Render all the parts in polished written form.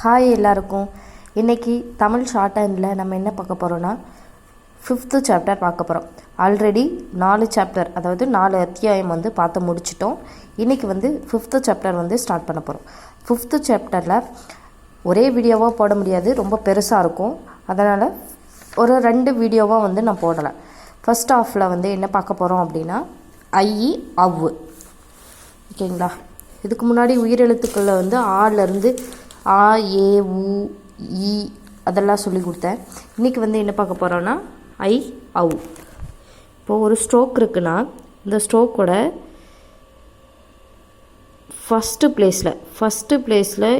Hi எல்லாருக்கும். இன்றைக்கி Tamil short handle நம்ம என்ன பார்க்க போகிறோன்னா 5th சாப்டர் பார்க்க போகிறோம். ஆல்ரெடி 4 சாப்டர் அதாவது 4 அத்தியாயம் பார்த்து முடிச்சிட்டோம். இன்றைக்கி 5th சாப்டர் ஸ்டார்ட் பண்ண போகிறோம். 5th சாப்டரில் ஒரே வீடியோவாக போட முடியாது, ரொம்ப பெருசாக இருக்கும். அதனால் ஒரு 2 வீடியோவாக நான் போடலை. ஃபஸ்ட் ஹாஃபில் என்ன பார்க்க போகிறோம் அப்படின்னா ஐ அவ்வு. ஓகேங்களா? இதுக்கு முன்னாடி உயிரெழுத்துக்களில் ஆலேருந்து ஆ ஏ உ இ அதெல்லாம் சொல்லி கொடுத்தேன். இன்றைக்கி என்ன பார்க்க போகிறோன்னா ஐ அவு. இப்போது ஒரு ஸ்ட்ரோக் இருக்குன்னா இந்த ஸ்ட்ரோக்கோட ஃபஸ்ட்டு பிளேஸில்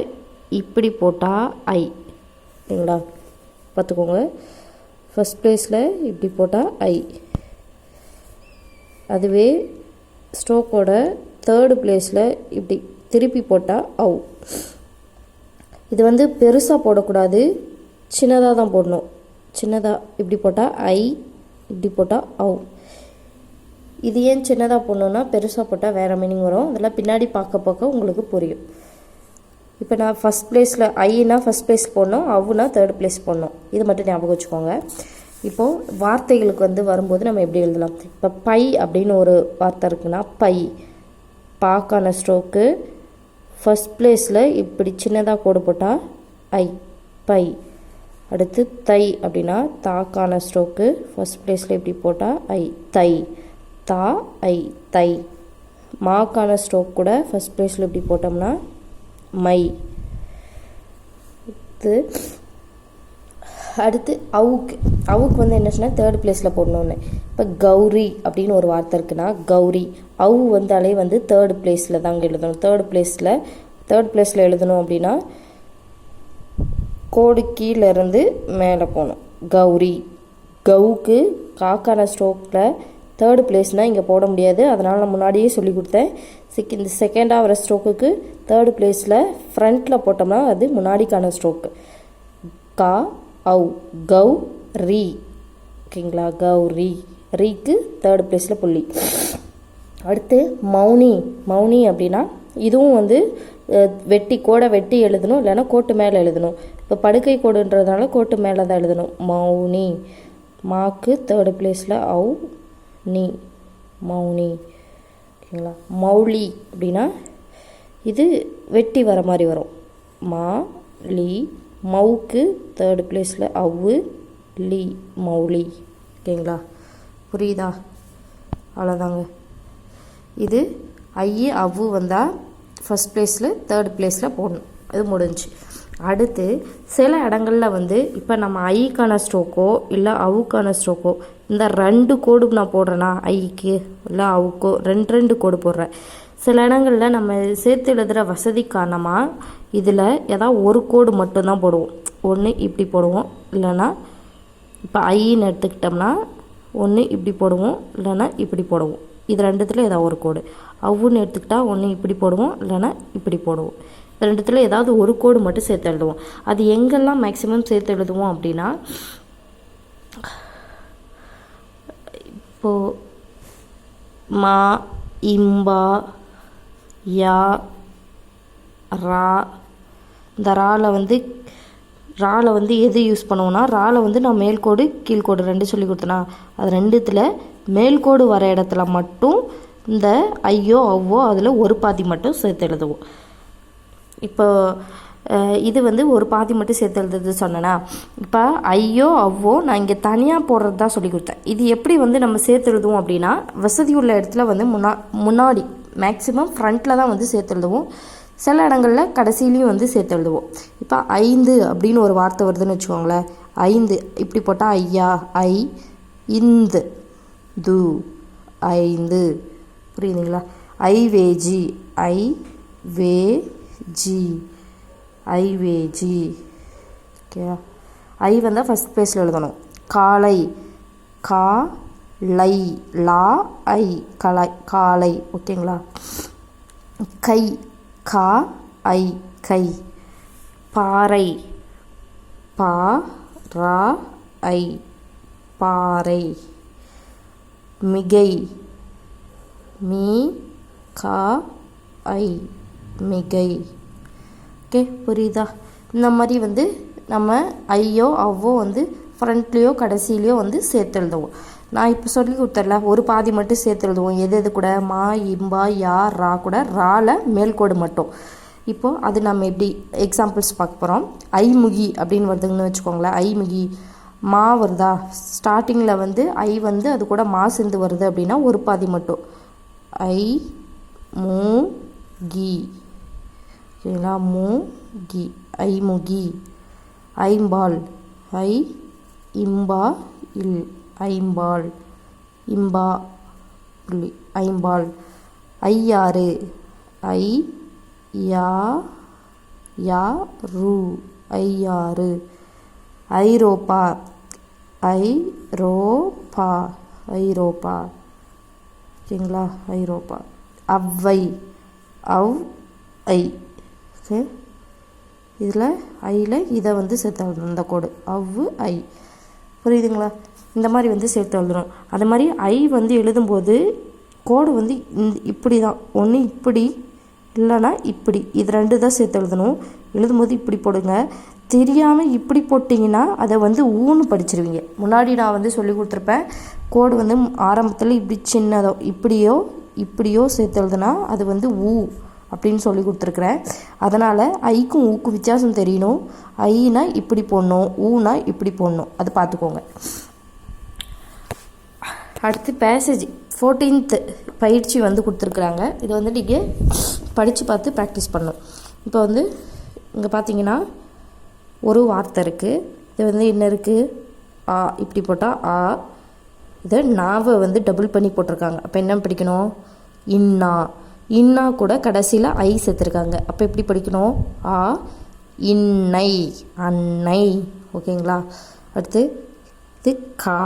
இப்படி போட்டால் ஐ. சரிங்களா? பார்த்துக்கோங்க. ஃபஸ்ட் பிளேஸில் இப்படி போட்டால் ஐ. அதுவே ஸ்ட்ரோக்கோட 3rd பிளேஸில் இப்படி திருப்பி போட்டால் அவு. இது பெருசாக போடக்கூடாது, சின்னதாக தான் போடணும். சின்னதாக இப்படி போட்டால் ஐ, இப்படி போட்டால் அவு. இது ஏன் சின்னதாக போடணுன்னா பெருசாக போட்டால் வேறு மீனிங் வரும். அதெல்லாம் பின்னாடி பார்க்க உங்களுக்கு புரியும். இப்போ நான் ஃபஸ்ட் பிளேஸில் ஐனா ஃபஸ்ட் பிளேஸ் போடணும், அவுனா 3rd பிளேஸ் போடணும். இது மட்டும் ஞாபகம் வச்சுக்கோங்க. இப்போது வார்த்தைகளுக்கு வரும்போது நம்ம எப்படி எழுதலாம்? இப்போ பை அப்படின்னு ஒரு வார்த்தை இருக்குன்னா பை, பாக்கான ஸ்ட்ரோக்கு ஃபஸ்ட் பிளேஸில் இப்படி சின்னதாக கோடு போட்டால் ஐ பை. அடுத்து தை அப்படின்னா தாக்கான ஸ்ட்ரோக்கு ஃபஸ்ட் பிளேஸில் இப்படி போட்டால் ஐ தை தா ஐ தை. மாக்கான ஸ்ட்ரோக் கூட ஃபஸ்ட் பிளேஸில் இப்படி போட்டோம்னா மை. அடுத்து அவுக்கு என்ன சொன்னால் 3rd பிளேஸில் போடணுன்னு. இப்போ கௌரி அப்படின்னு ஒரு வார்த்தை இருக்குன்னா கௌரி, அவு வந்தாலே 3rd பிளேஸில் தாங்க எழுதணும். 3rd பிளேஸில் எழுதணும் அப்படின்னா கோடு கீழேருந்து மேலே போகணும். கௌரி. கவுக்கு காக்கான ஸ்ட்ரோக்கில் 3rd பிளேஸ்னால் இங்கே போட முடியாது. அதனால் நான் முன்னாடியே சொல்லி கொடுத்தேன். இந்த செகண்டாக வர ஸ்ட்ரோக்குக்கு 3rd பிளேஸில் ஃப்ரண்ட்டில் போட்டோம்னா அது முன்னாடிக்கான ஸ்ட்ரோக்கு. கா அவு கௌ ரீ. ஓகேங்களா? கௌரி. ரீக்கு 3rd பிளேஸில் புள்ளி. அடுத்து மௌனி அப்படின்னா இதுவும் கோடை வெட்டி எழுதணும், இல்லைன்னா கோட்டு மேலே எழுதணும். இப்போ படுக்கை கோடுன்றதுனால கோட்டு மேலே தான் எழுதணும். மௌனி. மாக்கு 3rd பிளேஸில் அவு நீ மௌனி. ஓகேங்களா? மௌலி அப்படின்னா இது வெட்டி வர மாதிரி வரும். மா லி. மவுக்கு 3rd பிளேஸில் அவ்வு லி மௌலி. ஓகேங்களா? புரியுதா? அவ்வளோதாங்க. இது ஐ அவ்வு வந்தால் ஃபஸ்ட் பிளேஸில் 3rd பிளேஸில் போடணும். இது முடிஞ்சு. அடுத்து சில இடங்களில் இப்போ நம்ம ஐக்கான ஸ்ட்ரோக்கோ இல்லை அவுக்கான ஸ்ட்ரோக்கோ இந்த 2 கோடு நான் போடுறேன்னா ஐக்கு இல்லை அவுக்கோ 2 கோடு போடுறேன். சில இடங்களில் நம்ம சேர்த்து எழுதுகிற வசதி காரணமாக இதில் ஏதாவது ஒரு கோடு மட்டும்தான் போடுவோம். ஒன்று இப்படி போடுவோம், இல்லைன்னா இப்போ ஐன்னு எடுத்துக்கிட்டோம்னா ஒன்று இப்படி போடுவோம், இல்லைன்னா இப்படி போடுவோம். இது 2த்தில் ஏதாவது ஒரு கோடு. அவ்வுன்னு எடுத்துக்கிட்டால் ஒன்று இப்படி போடுவோம், இல்லைன்னா இப்படி போடுவோம். இது 2த்தில் ஏதாவது ஒரு கோடு மட்டும் சேர்த்து எழுதுவோம். அது எங்கெல்லாம் மேக்ஸிமம் சேர்த்து எழுதுவோம் அப்படின்னா இப்போது மா இம்பா யா ரா. இந்த ராவில் எது யூஸ் பண்ணுவோன்னா ராவில் நான் மேல்கோடு கீழ்கோடு 2 சொல்லி கொடுத்தேன்னா அது 2த்தில் மேல்கோடு வர இடத்துல மட்டும் இந்த ஐயோ அவ்வோ அதில் ஒரு பாதி மட்டும் சேர்த்து எழுதுவோம். இப்போ இது ஒரு பாதி மட்டும் சேர்த்து எழுதுறது சொன்னேன்னா இப்போ ஐயோ அவ்வோ நான் இங்கே தனியாக போடுறது தான் சொல்லி கொடுத்தேன். இது எப்படி நம்ம சேர்த்து எழுதுவோம் அப்படின்னா வசதி உள்ள இடத்துல முன்னாடி மேக்ஸிமம் ஃப்ரண்ட்டில் தான் சேர்த்து எழுதுவோம். சில இடங்களில் கடைசிலையும் சேர்த்து எழுதுவோம். இப்போ 5 அப்படின்னு ஒரு வார்த்தை வருதுன்னு வச்சுக்கோங்களேன். 5 இப்படி போட்டால் ஐயா ஐ இந்து து 5. புரியுதுங்களா? ஐவேஜி ஐ வே ஜி ஐவேஜி. ஓகே. ஐ ஃபஸ்ட் பிளேஸில் எழுதணும். காலை கா லை லா ஐ கலை காலை. ஓகேங்களா? கை கா ஐ கை. பாறை பா ரா ஐ பாறை. மிகை மீ கா ஐ மிகை. ஓகே, புரியுதா? இந்த மாதிரி வந்து நம்ம ஐயோ அவ்வோ வந்து ஃப்ரண்ட்லேயோ கடைசியிலையோ வந்து சேர்த்து எழுதுவோம். நான் இப்போ சொல்லி கொடுத்தரல, ஒரு பாதி மட்டும் சேர்த்து எழுதுவோம். எது எது கூட? மா, இம்பா, யா, ரா கூட. ரால மேல்கோடு மட்டும். இப்போது அது நம்ம எப்படி எக்ஸாம்பிள்ஸ் பார்க்க போகிறோம். ஐமுகி அப்படின்னு வருதுங்கன்னு வச்சுக்கோங்களேன். ஐமுகி மா வருதா, ஸ்டார்டிங்கில் வந்து ஐ வந்து அது கூட மா சேர்ந்து வருது அப்படின்னா ஒரு பாதி மட்டும் ஐ மூ கி. சரிங்களா? மூ கி, ஐமுகி. ஐம்பால், ஐ இம்பா இல், ஐம்பால். இம்பா புள்ளி, ஐம்பால். ஐயாறு, ஐ யா யா ரு, ஐயாறு. ஐரோப்பா, ஐ ரோ பா, ஐரோப்பா. சரிங்களா? ஐரோப்பா. அவ்வை, அவ் ஐ. ஓகே, இதில் ஐயில் இதை வந்து சேர்த்து எழுதணும், இந்த கோடு அவ்வு ஐ. புரியுதுங்களா? இந்த மாதிரி வந்து சேர்த்து எழுதணும். அது மாதிரி ஐ வந்து எழுதும்போது கோடு வந்து இப்படி தான், ஒன்று இப்படி இல்லைன்னா இப்படி, இது ரெண்டு தான் சேர்த்து எழுதணும். எழுதும்போது இப்படி போடுங்க. தெரியாமல் இப்படி போட்டிங்கன்னா அதை வந்து ஊன்னு படிச்சிருவீங்க. முன்னாடி நான் வந்து சொல்லி கொடுத்துருப்பேன், கோடு வந்து ஆரம்பத்தில் இப்படி சின்னதோ இப்படியோ இப்படியோ சேர்த்து எழுதுனா அது வந்து ஊ அப்படின்னு சொல்லி கொடுத்துருக்குறேன். அதனால் ஐக்கும் ஊக்கும் வித்தியாசம் தெரியணும். ஐனா இப்படி போடணும், ஊனா இப்படி போடணும், அது பார்த்துக்கோங்க. அடுத்து பேசேஜ் 14th பயிற்சி வந்து கொடுத்துருக்குறாங்க. இது வந்து நீங்கள் படித்து பார்த்து ப்ராக்டிஸ் பண்ணணும். இப்போ வந்து இங்கே பார்த்தீங்கன்னா ஒரு வார்த்தை இருக்குது. இது வந்து என்ன இருக்குது? ஆ, இப்படி போட்டால் ஆ. இதை நாவை வந்து டபுள் பண்ணி போட்டிருக்காங்க. அப்போ என்ன படிக்கணும்? இன்னா. இன்னா கூட கடைசியில் ஐ சேர்த்துருக்காங்க. அப்போ எப்படி படிக்கணும்? ஆ இன்னை, அன்னை. ஓகேங்களா? அடுத்து இது கா,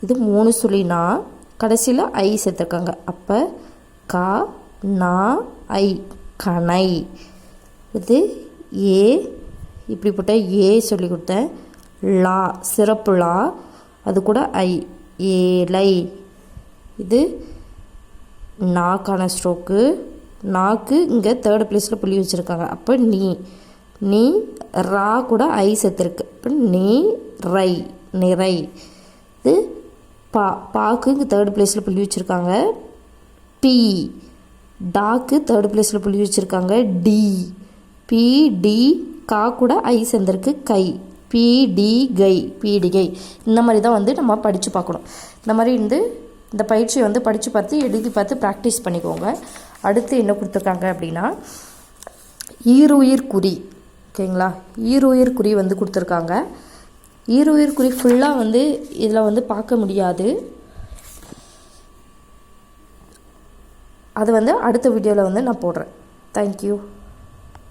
இது 3 சுழினா கடைசியில் ஐ சேர்த்துருக்காங்க. அப்போ கா நா ஐ, கனை. இது ஏ, இப்படி போட்டால் ஏ சொல்லி கொடுத்தேன். லா, சிறப்பு லா, அது கூட ஐ, ஏலை. இது நாக்கான ஸ்ட்ரோக்கு. நாக்கு இங்கே 3rd பிளேஸில் புள்ளி வச்சுருக்காங்க. அப்போ நீ. நீ ரா கூட ஐ சேர்த்துருக்கு. இப்போ நீ ரை, நிறை. இது பா, பாக்கு இங்கே 3rd பிளேஸில் புள்ளி வச்சுருக்காங்க. பி, டாக்கு 3rd பிளேஸில் புள்ளி வச்சுருக்காங்க. டி, பி டி, கா கூட ஐ சேர்ந்துருக்கு. கை, பி டி கை, பீடிகை. இந்த மாதிரி தான் வந்து நம்ம படித்து பார்க்கணும். இந்த மாதிரி வந்து இந்த பயிற்சியை வந்து படித்து பார்த்து எழுதி பார்த்து ப்ராக்டிஸ் பண்ணிக்கோங்க. அடுத்து என்ன கொடுத்துருக்காங்க அப்படின்னா ஈருயிர் குறி. ஓகேங்களா? ஈருயிர் குறி வந்து கொடுத்துருக்காங்க. ஈருயிர் குறி ஃபுல்லாக வந்து இதில் வந்து பார்க்க முடியாது. அது வந்து அடுத்த வீடியோவில் வந்து நான் போடுறேன். தேங்க்யூ.